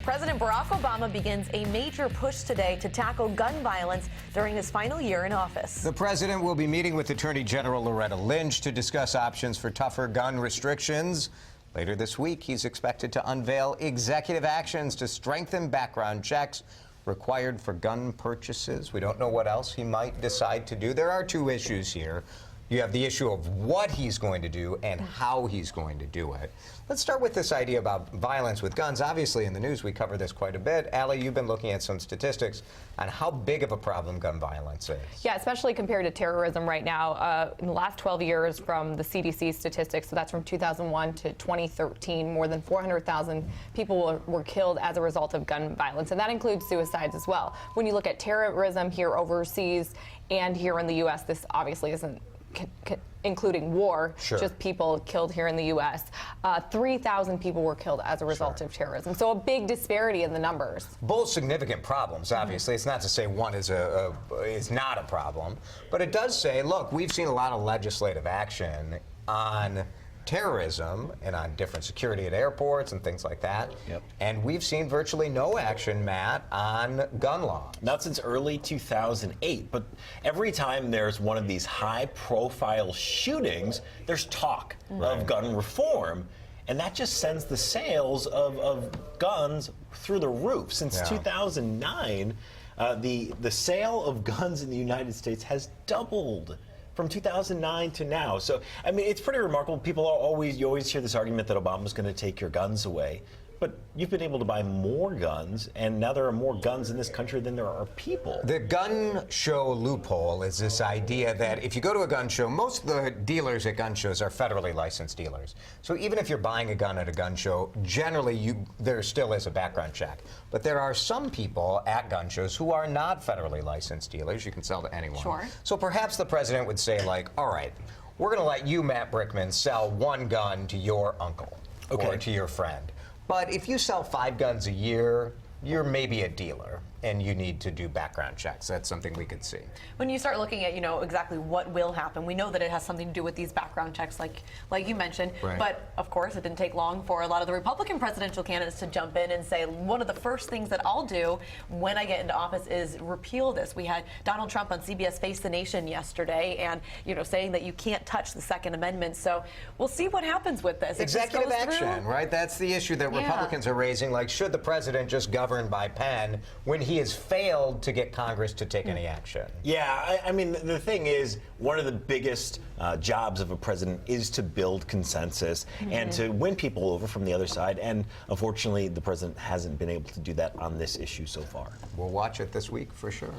President Barack Obama begins a major push today to tackle gun violence during his final year in office. The president will be meeting with Attorney General Loretta Lynch to discuss options for tougher gun restrictions. Later this week, he's expected to unveil executive actions to strengthen background checks required for gun purchases. We don't know what else he might decide to do. There are two issues here. You have the issue of what he's going to do and how he's going to do it. Let's start with this idea about violence with guns. Obviously, in the news, we cover this quite a bit. Allie, you've been looking at some statistics on how big of a problem gun violence is. Yeah, especially compared to terrorism right now. In the last 12 years from the CDC statistics, so that's from 2001 to 2013, more than 400,000 people were killed as a result of gun violence, and that includes suicides as well. When you look at terrorism here overseas and here in the U.S., this obviously isn't including war, just people killed here in the U.S. 3,000 people were killed as a result of terrorism. So a big disparity in the numbers. Both significant problems, obviously. It's not to say one is not a problem, but it does say, look, we've seen a lot of legislative action on terrorism and on different security at airports and things like that. And we've seen virtually no action, Matt, on gun law. Not since early 2008, but every time there's one of these high-profile shootings, there's talk of gun reform. And that just sends the sales of guns through the roof. Since 2009, the sale of guns in the United States has doubled from 2009 to now. So, I mean, it's pretty remarkable. You always hear this argument that Obama's going to take your guns away. But you've been able to buy more guns, and now there are more guns in this country than there are people. The gun show loophole is this idea that if you go to a gun show, most of the dealers at gun shows are federally licensed dealers. So even if you're buying a gun at a gun show, generally there still is a background check. But there are some people at gun shows who are not federally licensed dealers. You can sell to anyone. So perhaps the president would say, like, all right, we're going to let you, Matt Brickman, sell one gun to your uncle or to your friend. But if you sell 5 guns a year, you're maybe a dealer, and you need to do background checks. That's something we could see. When you start looking at, exactly what will happen, we know that it has something to do with these background checks, like you mentioned. But of course, it didn't take long for a lot of the Republican presidential candidates to jump in and say, one of the first things that I'll do when I get into office is repeal this. We had Donald Trump on CBS Face the Nation yesterday, and saying that you can't touch the Second Amendment. So we'll see what happens with this. Executive action, right? That's the issue that Republicans are raising. Like, should the president just govern by pen when he has failed to get Congress to take any action? Yeah, I mean, the thing is, one of the biggest jobs of a president is to build consensus and to win people over from the other side. And unfortunately, the president hasn't been able to do that on this issue so far. We'll watch it this week for sure.